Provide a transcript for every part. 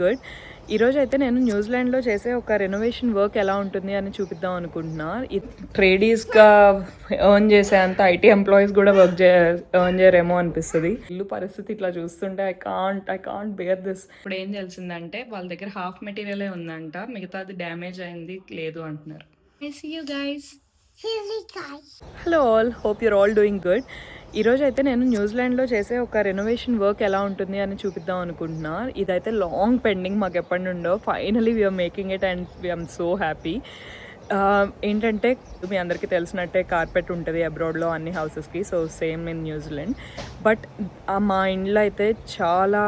Good. ఈరోజు అయితే నేను న్యూజిలాండ్లో చేసే ఒక రెనోవేషన్ వర్క్ ఎలా ఉంటుంది అని చూపిద్దాం అనుకుంటున్నా. ట్రేడీస్గా ఎర్న్ చేసే అంత ఐటీ ఎంప్లాయీస్ కూడా ఎర్న్ చేయరేమో అనిపిస్తుంది. ఇల్లు పరిస్థితి ఇట్లా చూస్తుంటే ఐ కాంట్ బేర్ దిస్. ఇప్పుడు ఏం తెలిసిందంటే వాళ్ళ దగ్గర హాఫ్ మెటీరియలే ఉందంట, మిగతాది డ్యామేజ్ అయింది లేదు అంటున్నారు. See you guys. Hello all, hope your all doing good. ఈరోజు అయితే నేను న్యూజిలాండ్లో చేసే ఒక రెనోవేషన్ వర్క్ ఎలా ఉంటుంది అని చూపిద్దాం అనుకుంటున్నా. ఇదైతే లాంగ్ పెండింగ్, మాకు ఎప్పటి నుండో. Finally we're making it and we're so happy. ఏంటంటే మీ అందరికీ తెలిసినట్టే కార్పెట్ ఉంటుంది అబ్రాడ్లో అన్ని హౌసెస్కి, so same in New Zealand. But మా ఇంట్లో అయితే చాలా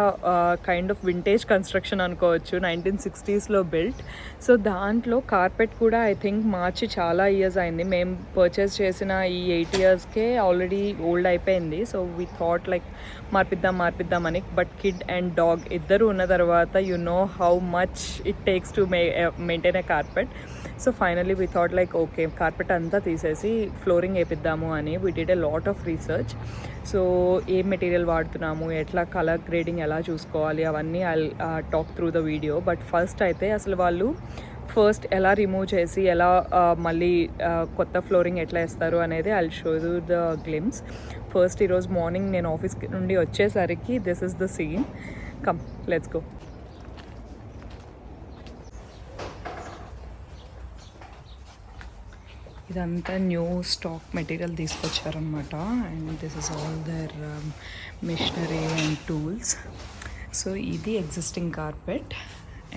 కైండ్ ఆఫ్ వింటేజ్ కన్స్ట్రక్షన్ అనుకోవచ్చు, 1960s బిల్ట్. సో దాంట్లో కార్పెట్ కూడా ఐ థింక్ మార్చి చాలా ఇయర్స్ అయింది. మేము పర్చేస్ చేసిన ఈ 8 yearsకే ఆల్రెడీ ఓల్డ్ అయిపోయింది. సో వీ థాట్ లైక్ మార్పిద్దామని. బట్ కిడ్ అండ్ డాగ్ ఇద్దరు ఉన్న తర్వాత you know how much it takes to maintain a carpet. So finally we thought like okay, carpet అంతా తీసేసి ఫ్లోరింగ్ వేపిద్దాము అని. We did a lot of research. So ఏం material వాడుతున్నాము, ఎట్లా కలర్ గ్రేడింగ్ ఎలా చూసుకోవాలి, అవన్నీ I talk through the video. But first అయితే అసలు వాళ్ళు ఫస్ట్ ఎలా రిమూవ్ చేసి ఎలా మళ్ళీ కొత్త ఫ్లోరింగ్ ఎట్లా వేస్తారు అనేది I show you the glimpse. First ఈరోజు మార్నింగ్ నేను ఆఫీస్ నుండి వచ్చేసరికి this is the scene. Come, let's go. ఇదంతా న్యూ స్టాక్ మెటీరియల్ తీసుకొచ్చారనమాట. And this is all their machinery and tools. So ఇది ఎగ్జిస్టింగ్ కార్పెట్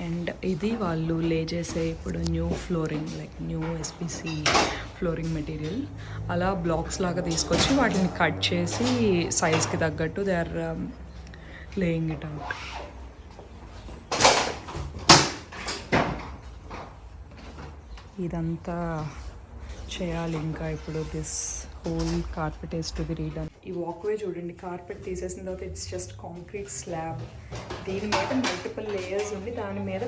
అండ్ ఇది వాళ్ళు లే చేసే ఇప్పుడు new flooring, like new SPC flooring material. అలా బ్లాక్స్ లాగా తీసుకొచ్చి వాటిని కట్ చేసి సైజ్కి తగ్గట్టు they are laying it out. ఇదంతా చేయాలి ఇంకా ఇప్పుడు. This whole carpet is to be Radeon. ఈ వాక్వే చూడండి, కార్పెట్ తీసేసిన తర్వాత ఇట్స్ జస్ట్ కాంక్రీట్ స్లాబ్. దీని మీద మల్టిపుల్ లేయర్స్ ఉండి దాని మీద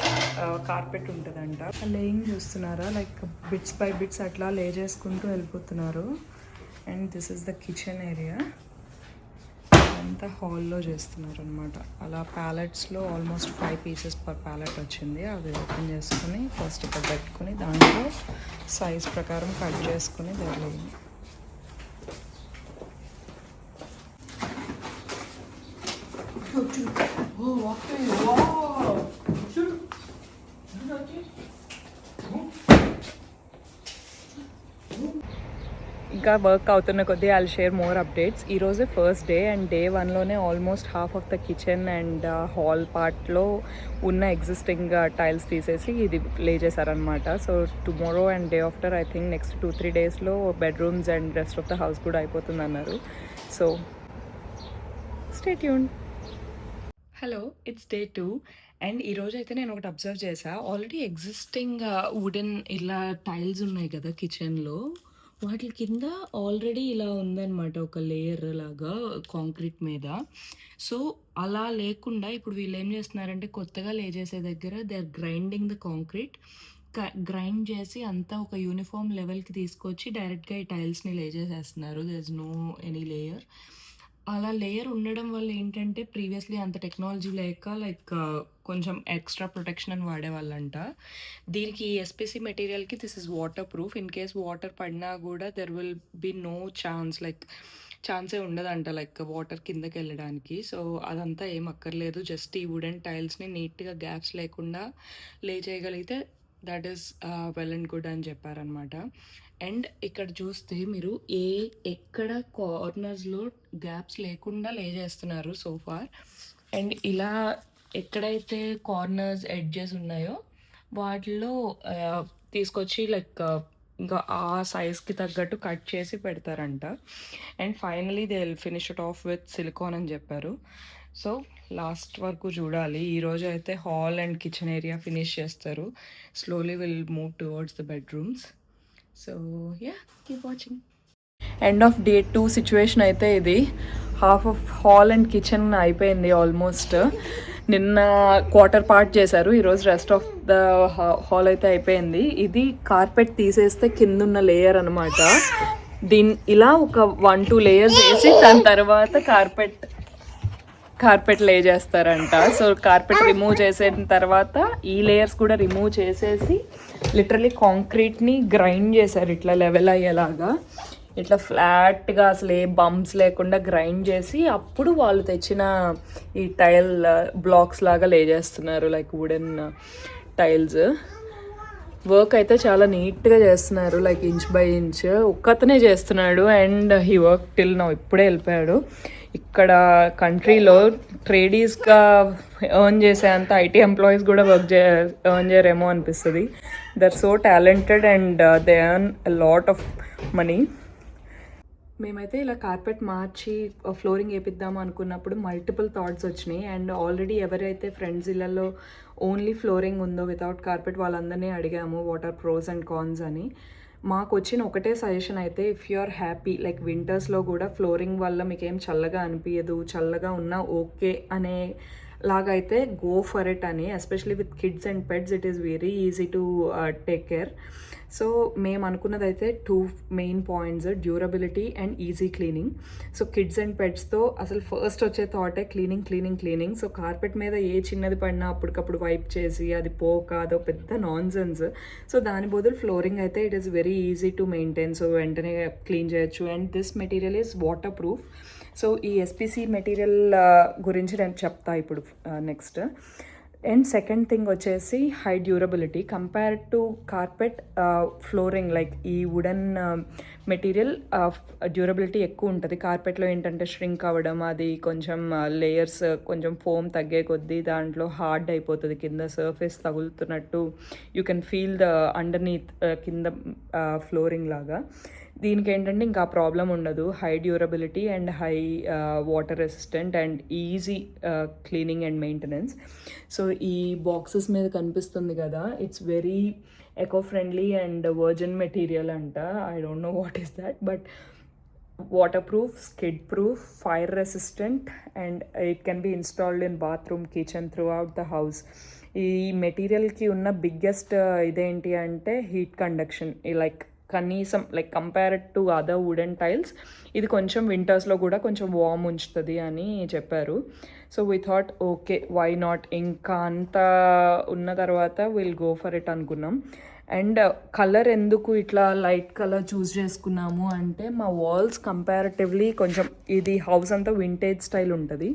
కార్పెట్ ఉంటుందంట. లేయింగ్ చూస్తున్నారా, లైక్ బిట్స్ బై బిట్స్ అట్లా లే చేసుకుంటూ వెళ్ళిపోతున్నారు. And this is the kitchen area. అంతా హాల్లో చేస్తున్నారు అనమాట. అలా ప్యాలెట్స్లో ఆల్మోస్ట్ 5 pieces పర్ ప్యాలెట్ వచ్చింది. అవి ఓపెన్ చేసుకుని ఫస్ట్ ఇక్కడ పెట్టుకుని దాంట్లో సైజ్ ప్రకారం కట్ చేసుకుని దగ్గర ఇంకా వర్క్ అవుతున్న కొద్దీ ఐల్ షేర్ మోర్ అప్డేట్స్. ఈరోజే ఫస్ట్ డే అండ్ డే 1లోనే almost half of the kitchen and hall పార్ట్లో ఉన్న ఎగ్జిస్టింగ్ టైల్స్ తీసేసి ఇది లే చేశారనమాట. So tomorrow and day after I think next 2-3 daysలో bedrooms and rest of the house కూడా అయిపోతుంది అన్నారు. So stay tuned. Hello, it's day 2 and ఈరోజు అయితే నేను ఒకటి అబ్జర్వ్ చేసా. ఆల్రెడీ ఎగ్జిస్టింగ్ వుడెన్ ఇలా టైల్స్ ఉన్నాయి కదా కిచెన్లో, వాటి కింద ఆల్రెడీ ఇలా ఉందన్నమాట ఒక లేయర్ లాగా కాంక్రీట్ మీద. సో అలా లేకుండా ఇప్పుడు వీళ్ళు ఏం చేస్తున్నారంటే కొత్తగా లే చేసే దగ్గర they are grinding the concrete. Grind చేసి అంతా ఒక యూనిఫామ్ లెవెల్కి తీసుకొచ్చి డైరెక్ట్గా ఈ టైల్స్ని లే చేసేస్తున్నారు. There is no any layer. అలా లేయర్ ఉండడం వల్ల ఏంటంటే ప్రీవియస్లీ అంత టెక్నాలజీ లేక లైక్ కొంచెం ఎక్స్ట్రా ప్రొటెక్షన్ అని వాడేవాళ్ళంట. దీనికి ఎస్పీసీ మెటీరియల్కి this is waterproof. In case water పడినా కూడా there will be no chance, like ఛాన్సే ఉండదంట లైక్ వాటర్ కిందకి వెళ్ళడానికి. సో అదంతా ఏం అక్కర్లేదు. జస్ట్ ఈ వుడెన్ టైల్స్ని నీట్గా గ్యాప్స్ లేకుండా లే చేయగలిగితే that is well and good అని చెప్పారనమాట. అండ్ ఇక్కడ చూస్తే మీరు ఎక్కడ కార్నర్స్లో గ్యాప్స్ లేకుండా లే చేస్తున్నారు సోఫార్. అండ్ ఇలా ఎక్కడైతే కార్నర్స్ ఎడ్జెస్ ఉన్నాయో వాటిలో తీసుకొచ్చి లైక్ ఇంకా ఆ సైజ్కి తగ్గట్టు కట్ చేసి పెడతారంట. And finally they will finish it off with silicone అని చెప్పారు. సో లాస్ట్ వరకు చూడాలి. ఈరోజు అయితే hall and kitchen area finish చేస్తారు. Slowly will move towards the bedrooms. So yeah, keep watching. End of day 2 situation అయితే ఇది. Half of hall and kitchen అయిపోయింది ఆల్మోస్ట్. నిన్న క్వార్టర్ పార్ట్ చేశారు, ఈరోజు రెస్ట్ ఆఫ్ ద హాల్ అయితే అయిపోయింది. ఇది కార్పెట్ తీసేస్తే కింద ఉన్న లేయర్ అనమాట. ఇలా ఒక 1-2 layers వేసి దాని తర్వాత కార్పెట్ కార్పెట్ లే చేస్తారంట. సో కార్పెట్ రిమూవ్ చేసిన తర్వాత ఈ లేయర్స్ కూడా రిమూవ్ చేసేసి లిటరలీ కాంక్రీట్ని గ్రైండ్ చేశారు ఇట్లా లెవెల్ అయ్యేలాగా. ఇట్లా ఫ్లాట్గా అసలు ఏ బంప్స్ లేకుండా గ్రైండ్ చేసి అప్పుడు వాళ్ళు తెచ్చిన ఈ టైల్ బ్లాక్స్ లాగా లే చేస్తున్నారు, లైక్ వుడెన్ టైల్స్. వర్క్ అయితే చాలా నీట్గా చేస్తున్నారు, లైక్ ఇంచ్ బై ఇంచ్. ఒక్కతనే చేస్తున్నాడు and he work till now, ఇప్పుడే వెళ్ళిపోయాడు. ఇక్కడ కంట్రీలో ట్రేడీస్గా ఎర్న్ చేసేంత ఐటీ ఎంప్లాయీస్ కూడా ఎర్న్ చేయరేమో అనిపిస్తుంది. They are so talented and they earn a lot of money. మేమైతే ఇలా కార్పెట్ మార్చి ఫ్లోరింగ్ వేపిద్దాము అనుకున్నప్పుడు మల్టిపుల్ థాట్స్ వచ్చినాయి. అండ్ ఆల్రెడీ ఎవరైతే ఫ్రెండ్స్ ఇళ్ళల్లో ఓన్లీ ఫ్లోరింగ్ ఉందో వితౌట్ కార్పెట్ వాళ్ళందరినీ అడిగాము what are pros and cons అని. మాకు వచ్చిన ఒకటే సజెషన్ అయితే, if you are happy like వింటర్స్లో కూడా ఫ్లోరింగ్ వల్ల మీకేం చల్లగా అనిపించదు, చల్లగా ఉన్నా ఓకే అనే లాగైతే గో ఫర్ ఇట్ అని. Especially with kids and pets it is very easy to take care. So మేము అనుకున్నదైతే 2 main points, durability and easy cleaning. So kids and పెట్స్తో అసలు ఫస్ట్ వచ్చే థాటే క్లీనింగ్. సో కార్పెట్ మీద ఏ చిన్నది పడినా అప్పటికప్పుడు వైప్ చేసి అది పోక అదో పెద్ద నాన్సెన్స్. సో దాని బదులు ఫ్లోరింగ్ అయితే it is very easy to maintain. So వెంటనే క్లీన్ చేయొచ్చు. And this material is water proof. So ఈ ఎస్పీసీ మెటీరియల్ గురించి నేను చెప్తా ఇప్పుడు నెక్స్ట్. అండ్ సెకండ్ థింగ్ వచ్చేసి high durability compared to carpet flooring. Like ఈ వుడెన్ మెటీరియల్ డ్యూరబిలిటీ ఎక్కువ ఉంటుంది. కార్పెట్లో ఏంటంటే ష్రింక్ అవ్వడం, అది కొంచెం లేయర్స్ కొంచెం ఫోమ్ తగ్గే కొద్దీ దాంట్లో హార్డ్ అయిపోతుంది, కింద సర్ఫేస్ తగులుతున్నట్టు you can feel the underneath కింద ఫ్లోరింగ్ లాగా. దీనికి ఏంటంటే ఇంకా ప్రాబ్లం ఉండదు, high durability and high water resistant and easy cleaning and maintenance. So ఈ బాక్సెస్ మీద కనిపిస్తుంది కదా, it's very eco friendly and virgin material అంట. I don't know what is that, but waterproof, skid proof, fire resistant and it can be installed in bathroom, kitchen, throughout the house. ఈ మెటీరియల్కి ఉన్న biggest ఇదేంటి అంటే heat conduction. Like కనీసం like compared to other wooden tiles ఇది కొంచెం వింటర్స్లో కూడా కొంచెం వార్మ్ ఉంచుతుంది అని చెప్పారు. So we thought okay why not, ఇంకా అంత ఉన్న తర్వాత విల్ గో ఫర్ ఇట్ అనుకున్నాం. అండ్ కలర్ ఎందుకు ఇట్లా లైట్ కలర్ చూస్ చేసుకున్నాము అంటే, మా వాల్స్ కంపారిటివ్లీ కొంచెం ఇది హౌస్ అంతా వింటేజ్ స్టైల్ ఉంటుంది.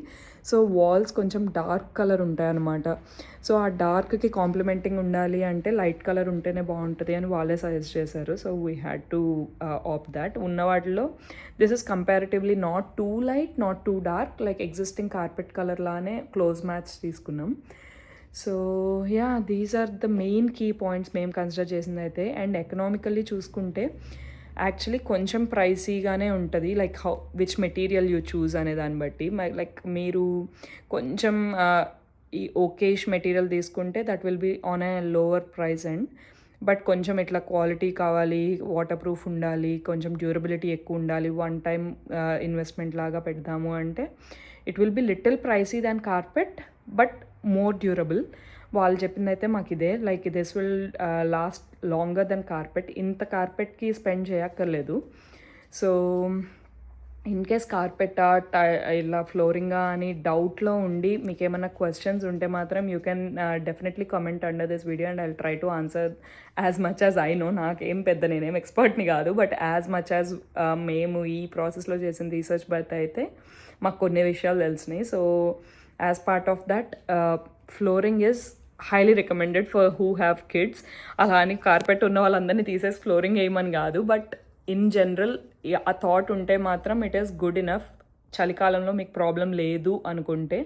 సో వాల్స్ కొంచెం డార్క్ కలర్ ఉంటాయి అన్నమాట. సో ఆ డార్క్కి కాంప్లిమెంటింగ్ ఉండాలి అంటే లైట్ కలర్ ఉంటేనే బాగుంటుంది అని వాళ్ళే సజెస్ట్ చేశారు. So we had to opt that. ఉన్న వాటిలో this is comparatively not too light, not too dark, like existing carpet colour లానే క్లోజ్ మ్యాచ్ తీసుకున్నాం. So yeah, these are the main key points మేము కన్సిడర్ చేసింది అయితే. And economically చూసుకుంటే actually కొంచెం ప్రైసీగానే ఉంటుంది, like how which material you choose అనే దాన్ని బట్టి. లైక్ మీరు కొంచెం ఈ ఓకేష్ మెటీరియల్ తీసుకుంటే that will be on a lower price and, but కొంచెం ఇట్లా క్వాలిటీ కావాలి, వాటర్ ప్రూఫ్ ఉండాలి, కొంచెం డ్యూరబిలిటీ ఎక్కువ ఉండాలి, వన్ టైం ఇన్వెస్ట్మెంట్ లాగా పెడదాము అంటే it will be little pricey than carpet but more durable. వాళ్ళు చెప్పిందైతే మాకు ఇదే, like this will last longer than carpet. ఇంత కార్పెట్కి స్పెండ్ చేయక్కర్లేదు. సో ఇన్ కేస్ కార్పెట్టా ఇలా ఫ్లోరింగా అని డౌట్లో ఉండి మీకు ఏమైనా క్వశ్చన్స్ ఉంటే మాత్రం you can definitely comment under this video and I will try to answer as much as I know. నాకేం పెద్ద నేనేం ఎక్స్పర్ట్ని కాదు, బట్ యాజ్ మచ్ యాజ్ మేము ఈ ప్రాసెస్లో చేసిన రీసెర్చ్ బట్ అయితే మాకు కొన్ని విషయాలు తెలిసినాయి. So as part of that flooring is highly recommended for who have kids. అలా అని కార్పెట్ ఉన్న వాళ్ళందరినీ తీసేసి ఫ్లోరింగ్ వేయమని కాదు, బట్ ఇన్ జనరల్ ఆ థాట్ ఉంటే మాత్రం ఇట్ ఈస్ గుడ్ ఇనఫ్. చలికాలంలో మీకు ప్రాబ్లం లేదు అనుకుంటే.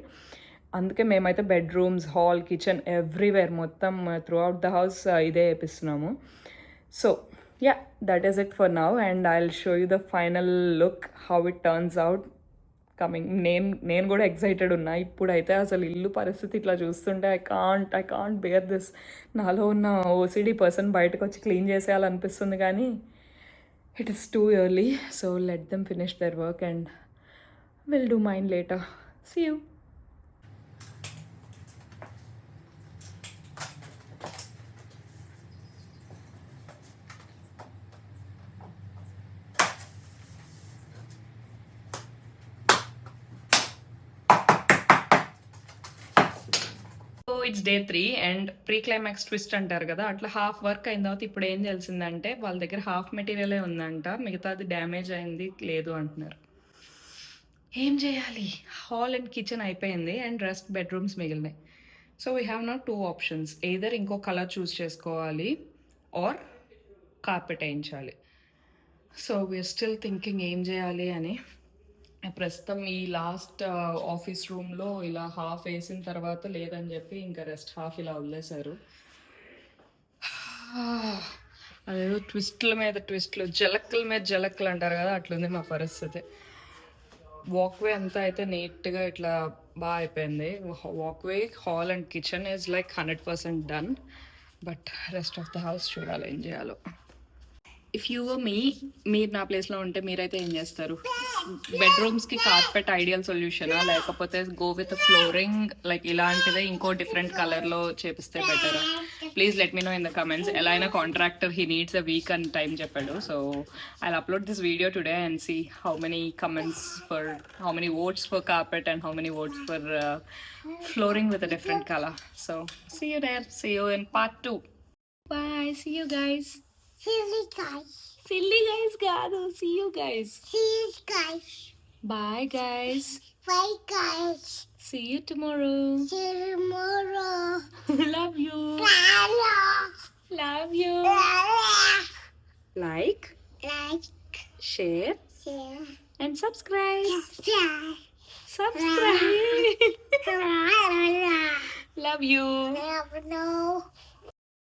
అందుకే మేమైతే బెడ్రూమ్స్, హాల్, కిచెన్ ఎవ్రీవేర్ మొత్తం త్రూ అవుట్ ద హౌస్ ఇదే వేపిస్తున్నాము. So yeah, that is it for now and I will show you the final look how it turns out coming. నేను కూడా ఎక్సైటెడ్ ఉన్నా. ఇప్పుడైతే అసలు ఇల్లు పరిస్థితి ఇట్లా చూస్తుంటే ఐ కాంట్ బేర్ దిస్. నాలో ఉన్న ఓసిడి పర్సన్ బయటకు వచ్చి క్లీన్ చేసేయాలనిపిస్తుంది, కానీ it is too early. So let them finish their work and we'll do mine later. See you. It's day 3 and pre climax twist అంటారు కదా, అట్లా హాఫ్ వర్క్ అయిన తర్వాత ఇప్పుడు ఏం తెలిసిందంటే వాళ్ళ దగ్గర హాఫ్ మెటీరియలే ఉందంట, మిగతాది డ్యామేజ్ అయింది లేదు అంటున్నారు. ఏం చేయాలి? హాల్ అండ్ కిచెన్ అయిపోయింది అండ్ రెస్ట్ బెడ్రూమ్స్ మిగిలినాయి. So we have not 2 options, either ఇంకో కలర్ చూస్ చేసుకోవాలి ఆర్ కార్పెట్ వేయించాలి. సో వీఆర్ స్టిల్ థింకింగ్ ఏం చేయాలి అని. ప్రస్తుతం ఈ లాస్ట్ ఆఫీస్ రూమ్లో ఇలా హాఫ్ వేసిన తర్వాత లేదని చెప్పి ఇంకా రెస్ట్ హాఫ్ ఇలా వదిలేశారు. అదేదో ట్విస్ట్ల మీద ట్విస్ట్లు, జలక్కుల మీద జలక్కులు అంటారు కదా, అట్లుంది మా పరిస్థితి. వాక్వే అంతా అయితే నీట్గా ఇట్లా బాగా అయిపోయింది. Walkway, hall and kitchen is like 100% done. But rest of the house చూడాలి ఏం చేయాలో. ఇఫ్ యూ మీరు నా ప్లేస్లో ఉంటే మీరైతే ఏం చేస్తారు? బెడ్రూమ్స్కి కార్పెట్ ఐడియల్ సొల్యూషనా, లేకపోతే గో విత్ ఫ్లోరింగ్ లైక్ ఇలాంటిదే ఇంకో డిఫరెంట్ కలర్లో చేపిస్తే బెటరా? Please let me know in the comments. ఎలా అయినా contractor he needs a week అని టైం చెప్పాడు. So I upload this video today and see how many comments for, how many votes for carpet and how many votes for flooring with a different color. So see you there. See you in part 2. Bye. See you guys. Silly guys. Silly guys కాదు. See you guys. See guys. Bye guys. Bye guys. See you tomorrow. See you tomorrow. Love you. Hello. Love you. Like, Like, share share, and subscribe. share. Subscribe. Love you. Never know.